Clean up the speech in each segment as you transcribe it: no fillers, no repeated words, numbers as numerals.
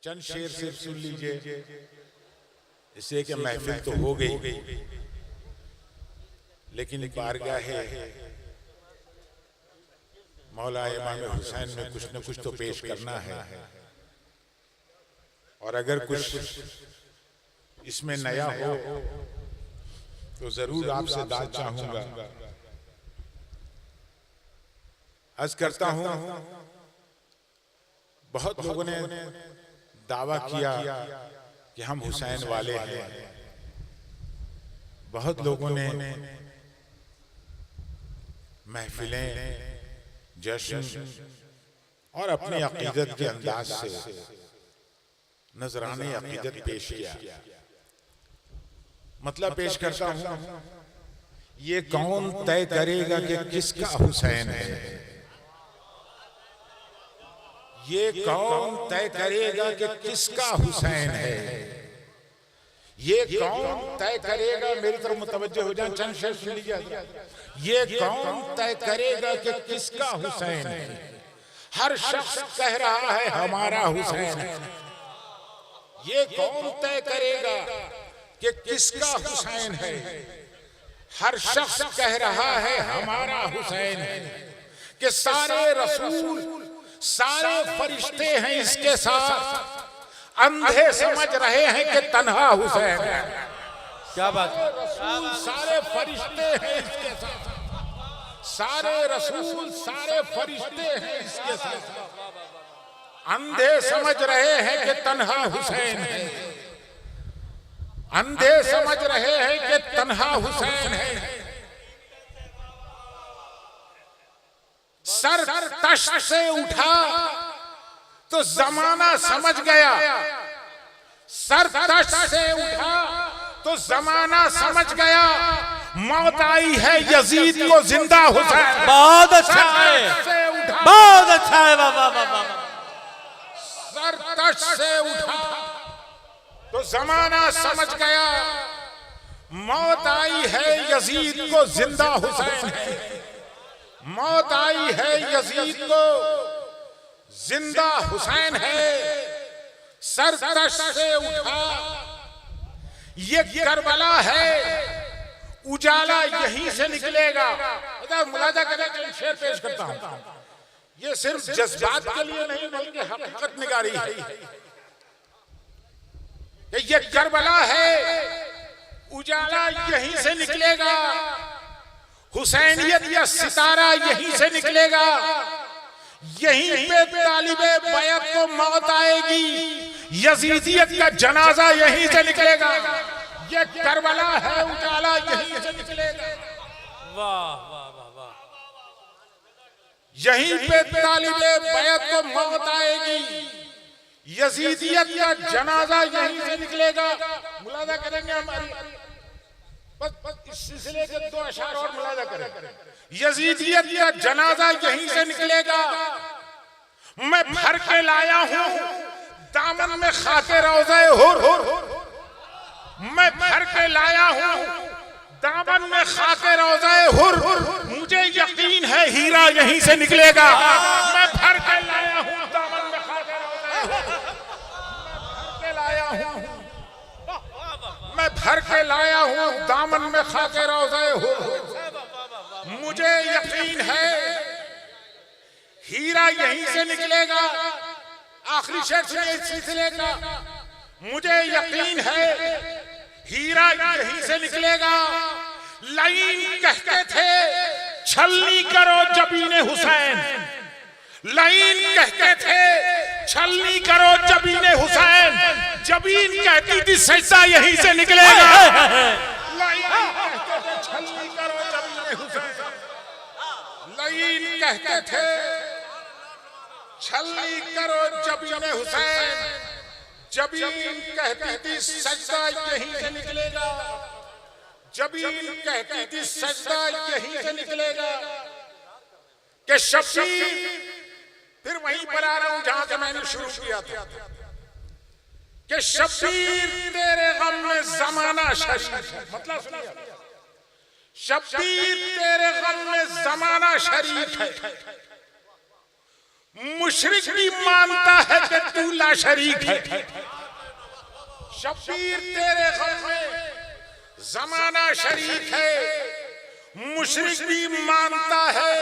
चंद शेर सिर्फ सुन लीजिए, इससे कि महफिल तो हो गई, लेकिन बारगाह मौला इमाम हुसैन में कुछ न कुछ तो पेश करना है। और अगर कुछ इसमें नया हो तो जरूर आपसे दाद चाहूंगा। अर्ज करता हूं, बहुत लोगों ने दावा किया कि हम हुसैन वाले हैं, बहुत लोगों ने महफिलें, जश्न और अपनी अकीदत के अंदाज से नजराने अकीदत पेश किया। मतलब पेश करता हूं, ये कौन तय करेगा कि किसका हुसैन है? ये कौन तय करेगा कि किसका हुसैन है? ये कौन तय करेगा? मेरी तरफ मुतवज्जो हो जाए, चंद शेर सुन लीजिए। ये कौन तय करेगा कि किसका हुसैन है? हर शख्स कह रहा है हमारा हुसैन है। ये कौन तय करेगा कि किसका हुसैन है? हर शख्स कह रहा है हमारा हुसैन है। कि सारे रसूल, सारे फरिश्ते हैं इसके साथ, अंधे समझ रहे हैं कि तन्हा हुसैन है। क्या बात है? रसूल सारे फरिश्ते हैं इसके साथ, सारे रसूल सारे फरिश्ते हैं इसके साथ, अंधे समझ रहे हैं कि तन्हा हुसैन है। अंधे समझ रहे हैं कि तन्हा हुसैन है। सर तश्त से उठा तो जमाना समझ गया, सर तश्त से उठा तो जमाना समझ गया, मौत आई है यजीद को जिंदा हुसैन। बहुत अच्छा है, बहुत अच्छा है। वाह वाह वाह वाह। सर तश्त से उठा तो जमाना समझ गया, मौत आई है यजीद को जिंदा हुसैन है। मौत आई है यजीद को जिंदा हुसैन है। सर तश्त से उठा, ये करबला है, उजाला यहीं से निकलेगा। मुलाजा करें, शेर पेश करता हूं। ये सिर्फ जज्बात के लिए नहीं बल्कि हकीकत निगारी है। ये करबला है, उजाला यहीं से निकलेगा, हुसैनियत या सितारा यहीं से निकलेगा। यहीं पे तालिबे बैत को मौत आएगी, यजीदियत का जनाजा यहीं से निकलेगा। ये करबला है, उजाला यहीं से निकलेगा। वाह वाह वाह वाह। यहीं पे तालिबे बैत को मौत आएगी, यजीदियत का जनाजा यहीं से निकलेगा। मुलाजा करेंगे हमारी, बस इस सिलसिले के दो अशार और मुलाजा करें। यजीदियत का जनाजा यहीं से निकलेगा। मैं भर के लाया हूं दामन में खाके रोज़े हुर, मैं भर के लाया हूं दामन में खाके रोज़े हुर, मुझे यकीन है हीरा यहीं से निकलेगा। मैं भर के लाया हूं दामन में खाके रोज़े हुर, मैं भर के लाया हूं, मैं भर के लाया हूं दामन में खाके रोज़े हुर, मुझे यकीन है हीरा यहीं से निकलेगा। आखिरी शेर सुनिए इस सिलसिले का। मुझे यकीन है हीरा यहीं से निकलेगा। लाइन कहते थे छलनी करो जबीने हुसैन, लाइन कहते थे छलनी करो जबीने हुसैन, जबीन कहती थी सजदा यहीं से निकलेगा। लाइन कहते थे छलनी करो जबीने हुसैन, लाइन कहते थे छलनी करो जबीने हुसैन, जबीन कहती थी सजदा यहीं से निकलेगा। जबीन कहती थी सजदा यहीं से निकलेगा। कि शब्बीर, फिर वहीं पर आ रहा हूं जहां से मैंने शुरू किया था, कि शब्बीर तेरे गम में जमाना शरीक है। मतलब सुनिए, शब्बीर तेरे गम में जमाना शरीक है। मुशरिक भी मानता है कि तू ला शरीक है। शब्बीर तेरे गम में जमाना शरीक है। मुशरिक भी मानता है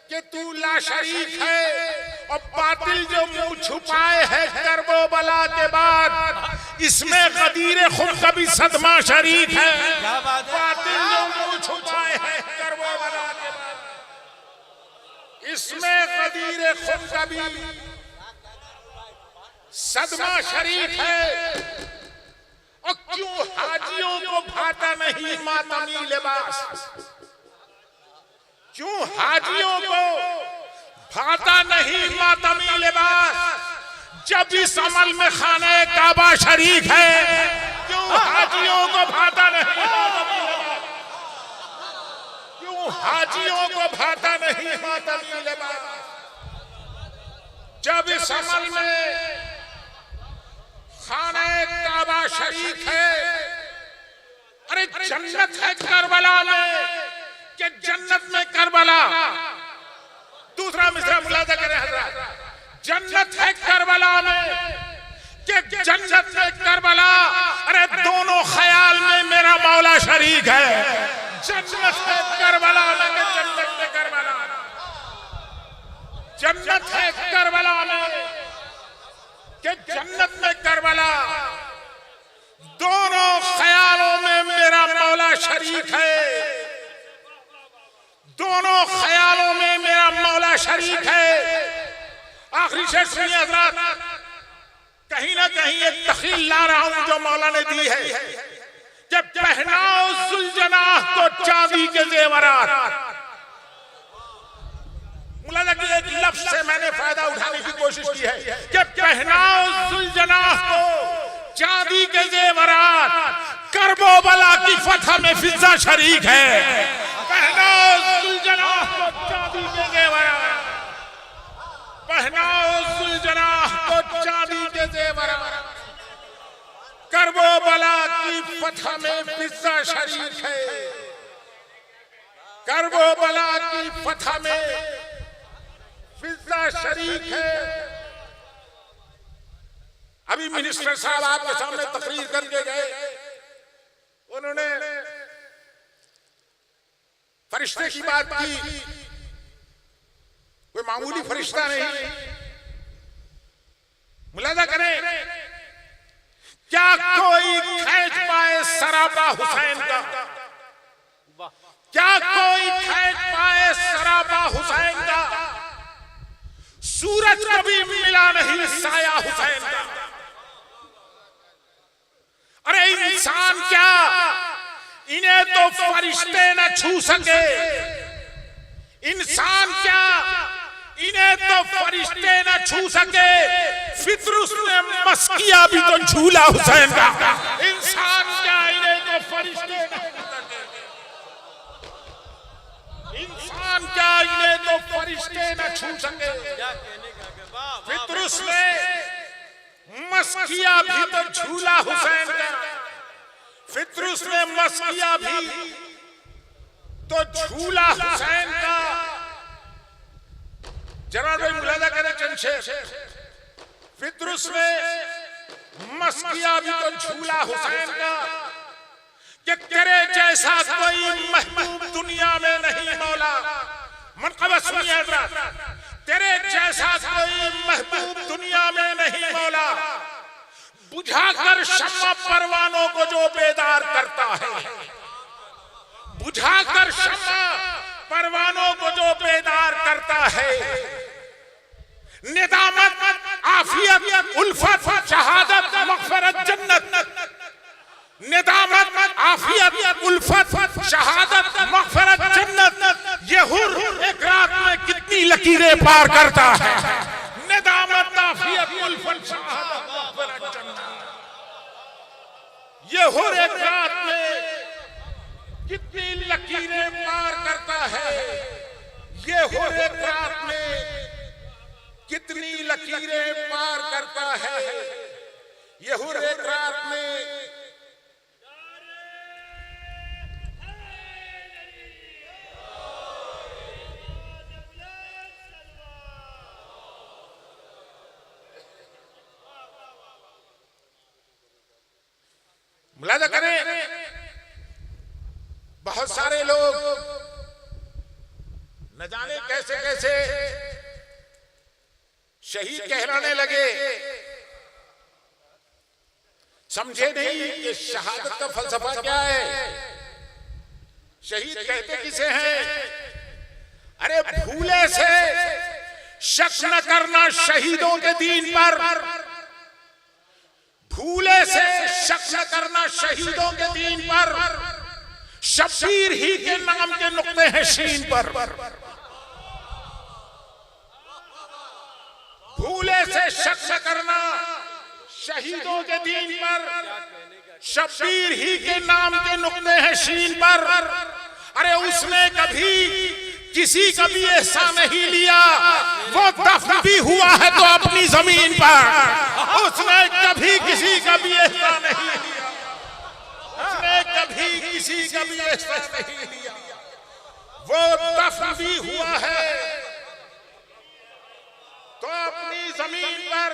कि तू ला शरीक है। और बातिल जो मुंह छुपाए है कर्बला के बाद, इसमें गदीर खुद का भी सदमा शरीक है। बातिल जो मुंह छुपाए है कर्बला के बाद, इसमें गदीर खुद का भी सदमा शरीक है। और क्यों हाजियों को भाता नहीं मातमी लिबास? क्यों हाजियों को भाता नहीं मातमी लिबास, जब इस अमल में खाने काबा शरीक है? क्यों हाजियों को भाता नहीं मातमी लिबास? क्यों हाजियों को भाता नहीं मातमी लिबास, जब इस अमल में खाने काबा शरीक है? अरे जन्नत है करबला में, कि जन्नत में करबला। दूसरा मिसरा मुलाजा करें हजरत, जन्नत है करबला में कि जन्नत में करबला। अरे दोनों ख्याल में मेरा मौला शरीक है। जन्नत है करबला में कि जन्नत में करबला। जन्नत है करबला में कि जन्नत में करबला। दोनों ख्यालों में मेरा मौला शरीक है। दोनों ख्यालों में मेरा मौला शरीक है। आखिरी शेर सुनिए हजरत, कहीं ना कहीं एक तखील ला रहा हूं जो मौला ने दी है कि पहनाओ जुल्जनाह को चांदी के जेवरात। मुलाजा की एक लफ्ज से मैंने फायदा उठाने की कोशिश की है कि पहनाओ जुल्जनाह को चांदी के जेवरात। करबला की फतह में फिजा शरीक है। पहनाओ जुल्जनाह को चांदी के जेवरात। पहनाओ जुल्जनाह को चांदी के जेवरात। करबला की फतह में फिजा शरीक है। करबला की फतह में फिजा शरीक है। अभी मिनिस्टर साहब आपके सामने तकरीर करके गए, उन्होंने फरिश्ते की बात की। कोई मामूली फरिश्ता नहीं। मुलाजा करें, क्या कोई खींच पाए सराबा हुसैन का? क्या कोई खींच पाए सराबा हुसैन का? सूरज कभी मिला नहीं साया हुसैन का। अरे इंसान क्या, इन्हें तो फरिश्ते न छू सके। इंसान क्या, इन्हें तो फरिश्ते न छू सके। फितरुस ने मस किया भी तो झूला हुसैन का। इंसान क्या, इन्हें तो फरिश्ते न छू सके। इंसान क्या, इन्हें तो फरिश्ते न छू सके। फितरुस ने मस किया भी तो झूला हुसैन का। फितरुस ने मस किया भी तो झूला हुसैन का। जरा भाई मुलाजा करें चंद शेर। फितरुस ने मस किया भी तो झूला हुसैन का, कि तेरे जैसा कोई महबूब दुनिया में नहीं मौला। मनक़बा सुनिए हज़रात, तेरे जैसा कोई महबूब दुनिया में नहीं मौला। बुझाकर शम्मा परवानों को जो बेदार करता है। बुझाकर शम्मा परवानों को जो बेदार करता है। निदामत, आफियत, उल्फत, शहादत, मग़फ़िरत, जन्नत। निदामत, आफियत, उल्फत, शहादत, मग़फ़िरत, जन्नत। ये हुर एक रात में कितनी लकीरें पार करता है। निदामत, आफियत, उल्फत, शहादत, मग़फ़िरत, जन्नत। ये हुर एक रात में कितनी लकीरें पार करता है। ये हुर एक रात में कितनी लकीरें पार करता है। ये हुर एक रात में मुलाजा करें, बहुत सारे लोग न जाने कैसे कैसे शहीद कहलाने लगे, समझे नहीं कि शहादत का फलसफा क्या है। शहीद कहते किसे हैं? अरे भूले से शक न करना शहीदों के दीन पर, भूले से शक न करना शहीदों के दीन पर, शब्बीर ही के नाम के नुक्ते हैं शीन पर। भूले से शक न करना शहीदों के दीन पर, शब्बीर ही के नाम के नुक्ते हैं शीन पर। अरे उसने कभी किसी का भी एहसान नहीं लिया, वो दफन भी हुआ है तो अपनी जमीन पर। उसने कभी किसी का भी एहसान नहीं लिया, उसने कभी किसी का भी एहसान नहीं लिया, वो दफन भी हुआ है तो अपनी जमीन पर।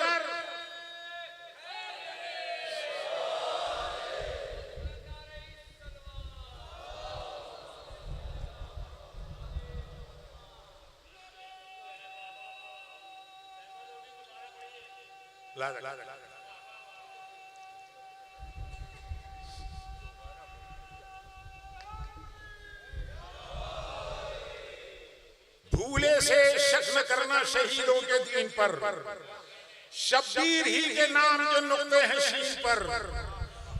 भूले से शक न करना शहीदों के दीन पर, शब्बीर ही के नाम के नुक्ते हैं शीन पर।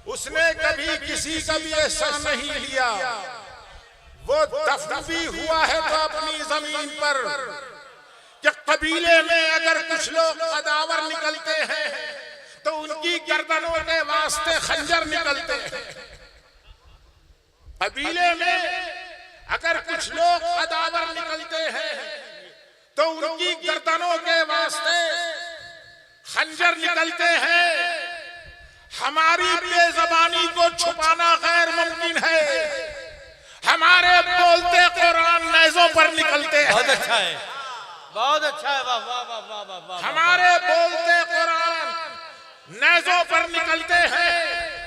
उसने कभी किसी का भी एहसान नहीं लिया, वो दफन भी हुआ है तो अपनी जमीन पर। कि कबीले में अगर कुछ लोग अदावर निकलते हैं तो उनकी गर्दनों के वास्ते खंजर निकलते हैं। कबीले में अगर कुछ लोग अदावर निकलते हैं तो उनकी गर्दनों के वास्ते खंजर निकलते हैं। हमारी बेज़बानी को छुपाना गैर मुमकिन है, हमारे बोलते कुरान नेज़ों पर निकलते हैं। बहुत अच्छा है, बहुत अच्छा है, वाह वाह वाह वाह वाह वाह। हमारे बोलते कुरान नेज़ों पर निकलते हैं।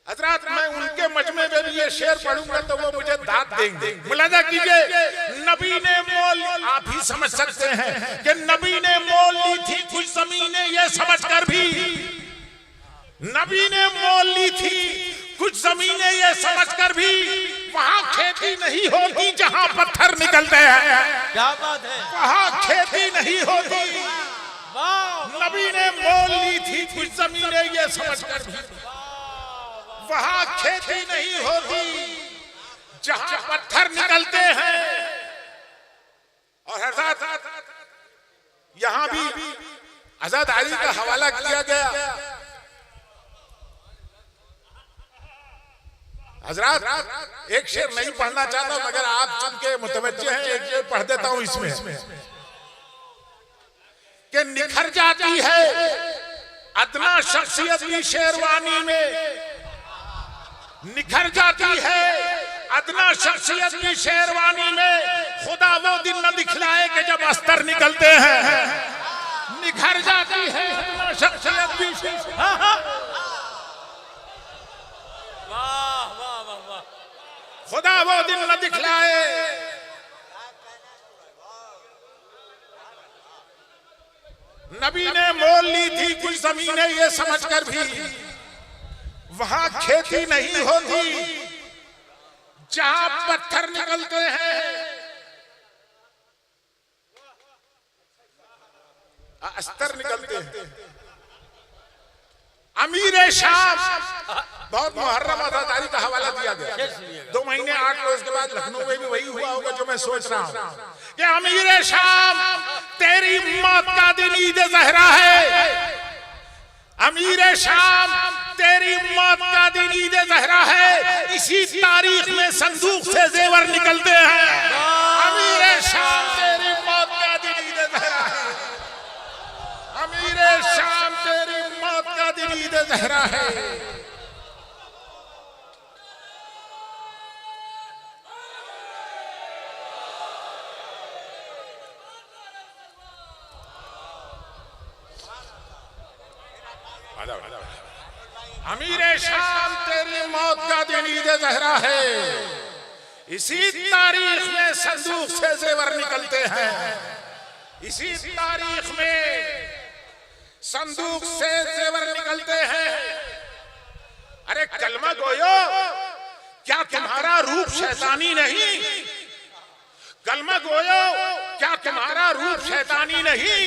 हजरात, मैं उनके मजमे में भी ये शेर पढ़ूंगा तो वो मुझे दाद देंगे। मुलाजा कीजिए, नबी ने मोल, आप ही समझ सकते हैं कि नबी ने मोल ली थी कुछ जमीनें, ये समझकर भी नबी ने मोल ली थी कुछ जमीनें, ये समझकर भी वहां खेती नहीं होती जहां पत्थर निकलते हैं। क्या बात है, वहां खेती नहीं होती। नबी ने मोल ली थी कुछ जमीनें, ये समझकर भी वहां खेती नहीं होती जहां पत्थर निकलते हैं। और हज़रत यहां भी हज़रत अली का हवाला किया गया। हज़रत एक शेर नहीं पढ़ना चाहता मगर आप चुनके मुतवज्जे हैं, एक शेर पढ़ देता हूं इसमें कि निखर जाती है अदना शख्सियत की शेरवानी में, निखर जाती है अदना शख्सियत की शेरवानी में। खुदा वो दिन न दिखलाए कि जब अस्तर निकलते हैं। निखर जाती है अदना शख्सियत की शेरवानी, वाह वाह वाह वाह। खुदा वो दिन न दिखलाए। नबी ने मोल ली थी कुछ जमीनें, ये समझकर भी वहां खेती नहीं होती जहां पत्थर निकलते हैं। अस्तर निकलते हैं। अमीर शाम, बहुत मुहर्रम आज़ादारी का हवाला दिया गया। 2 महीने 8 रोज के बाद लखनऊ में भी वही हुआ होगा जो मैं सोच रहा हूं कि अमीर शाम तेरी मौत का दिन ईद ज़हरा है। अमीर शाम तेरी मौत का दिन ईद ज़हरा है। इसी तारीख में संदूक से जेवर निकलते हैं। अमीर शाम तेरी मौत का दिन ईद ज़हरा है। अमीर शाम तेरी मौत का दिन ईद ज़हरा है। अमीरे शाम तेरी मौत का दिन ईद ज़हरा है। इसी तारीख में संदूक से जेवर निकलते हैं। इसी तारीख में संदूक से जेवर निकलते हैं। अरे कलमा गोयो, क्या तुम्हारा रूप शैतानी नहीं? कलमा गोयो, क्या तुम्हारा रूप शैतानी नहीं?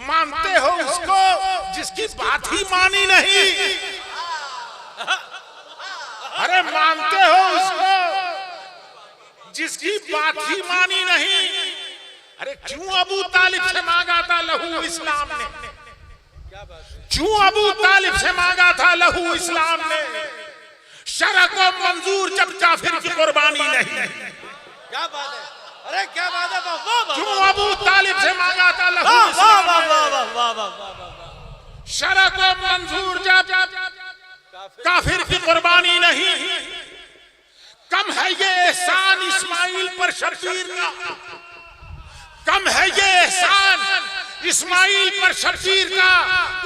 मानते हो उसको जिसकी बात ही मानी नहीं? अरे मानते हो उसको जिसकी बात ही मानी नहीं? अरे क्यों अबू तालिब से मांगा था लहू इस्लाम ने? क्यों अबू तालिब से मांगा था लहू इस्लाम ने? शरअ को मंजूर जब काफिर की कुर्बानी नहीं। क्या बात है? अरे क्या बात है? क्यों अबू तालिब से मांगा था लहू इस्लाम ने? शरअ को मंजूर जब काफिर की कुर्बानी नहीं। कम है ये एहसान इस्माइल पर शब्बीर का। कम है ये एहसान इस्माइल पर शब्बीर का।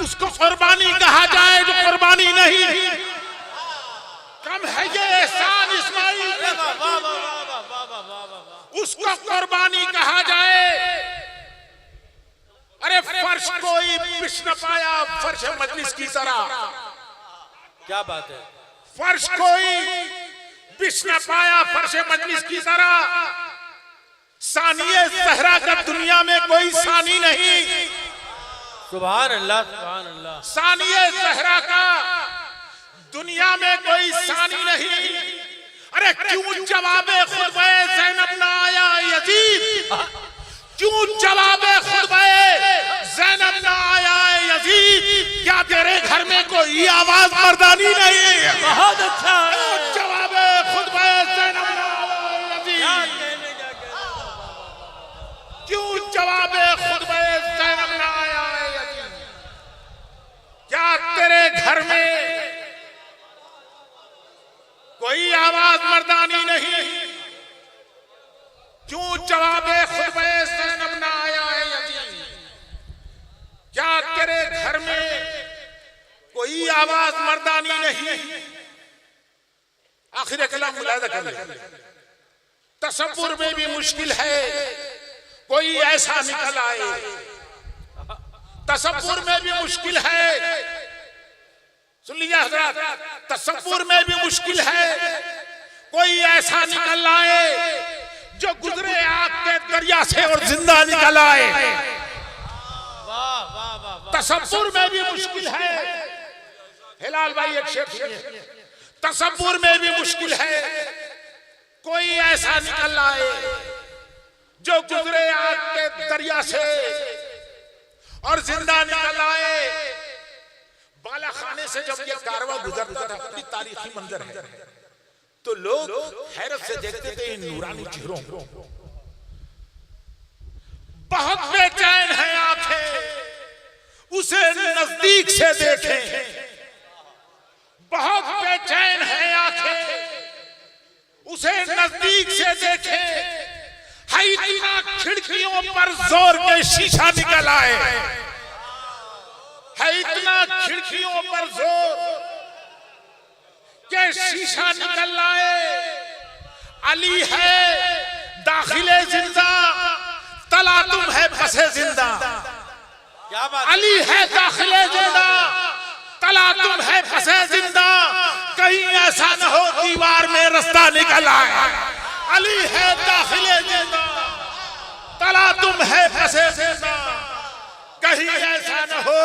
उसको कुर्बानी कहा जाए जो कुर्बानी नहीं। कम है ये एहसान इस्माइल पर, उसको कुर्बानी कहा जाए। अरे फर्श कोई पिस न पाया फर्श मजलिस की तरह। क्या बात है? फर्श कोई पिस न पाया फर्श मजलिस की तरह। सानिए ज़हरा का दुनिया में कोई सानी नहीं। सुभान अल्लाह, सुभान अल्लाह। सानिए ज़हरा का दुनिया में कोई सानी नहीं। अरे क्यों जवाबे खुतबे ज़ैनब ना आया यजीद? क्यों जवाबे खुतबे ज़ैनब ना आया यजीद? क्या तेरे घर में कोई आवाज मर्दानी नहीं? बहुत अच्छा। जवाबे खुतबे ज़ैनब ना आया यजीद। क्यों जवाबे खुतबे ज़ैनब ना आया यजीद? क्या तेरे घर में कोई आवाज मर्दानी नहीं? क्यों जवाबे खुतबे ज़ैनब ना आया है यजीद? क्या तेरे घर में कोई आवाज मर्दानी नहीं? आखिर कलाम मुलाहिज़ा कर ले। तसव्वुर में भी मुश्किल है कोई ऐसा निकल आए। तसव्वुर में भी मुश्किल है। सुन लीजिए हज़रात, तसव्वुर में भी मुश्किल है कोई ऐसा निकल आए जो गुजरे आग के दरिया से और जिंदा निकल आए। तसव्वुर में भी मुश्किल है। हिलाल भाई एक शेर सुनिए। तसव्वुर में भी मुश्किल है कोई ऐसा निकल आए जो गुजरे आग के दरिया से और जिंदा निकल आए। बाला खाने से जब ये कारवां गुजरता था, बड़ी तारीखी मंजर है, तो लोग हैरत से देखते थे इन नूरानी चेहरों को। बहुत बेचैन है आंखें उसे नजदीक से देखें। बहुत बेचैन है आंखें उसे नजदीक से देखें। है इतना खिड़कियों पर जोर के शीशा निकल आए। है इतना खिड़कियों पर जोर के शीशा निकल आए। अली है दाखिले जिंदा, तला तुम है फंसे जिंदा। क्या बात? अली है दाखिले जिंदा, तला तुम है फंसे जिंदा। कहीं ऐसा न हो दीवार में रास्ता निकल आए। अली है दाखिले जिंदा, तला तुम है फंसे जिंदा। कहीं ऐसा न हो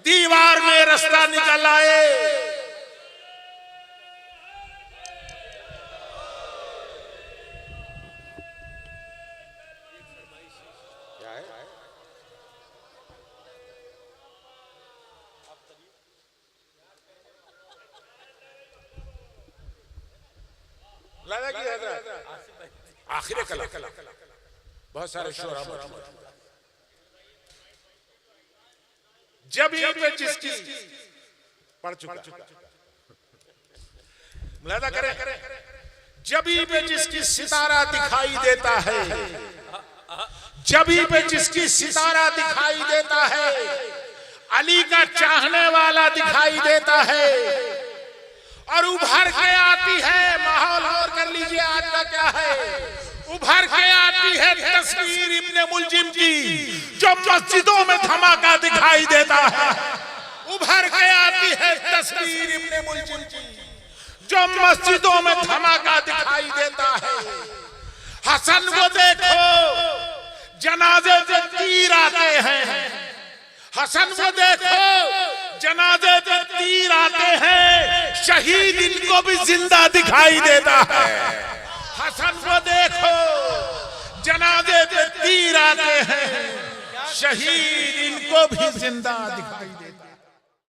दीवार में रास्ता निकल आए। आखिर कला बहुत सारे शोरा जब ये जिसकी पढ़ चुका मुलाहिज़ा करें, जबी पे जिसकी सितारा दिखाई देता है, जबी पे जिसकी सितारा दिखाई देता है, अली का चाहने वाला दिखाई देता है और उभर के आती है, माहौल और कर लीजिए आज का क्या है, उभर के आती है तस्वीर इब्ने मुलजिम की जो मस्जिदों में धमाका दिखाई देता है। उभर के आती है तस्वीर इब्ने मुलजिम की जो मस्जिदों में धमाका दिखाई देता है। हसन को देखो, जनाजे पे तीर आते हैं। हसन को देखो, जनाजे पे तीर आते हैं, शहीद इनको भी जिंदा दिखाई देता है। हसन को देखो, जनाजे पे तीर आते हैं, शहीद इनको भी जिंदा दिखाई देता है।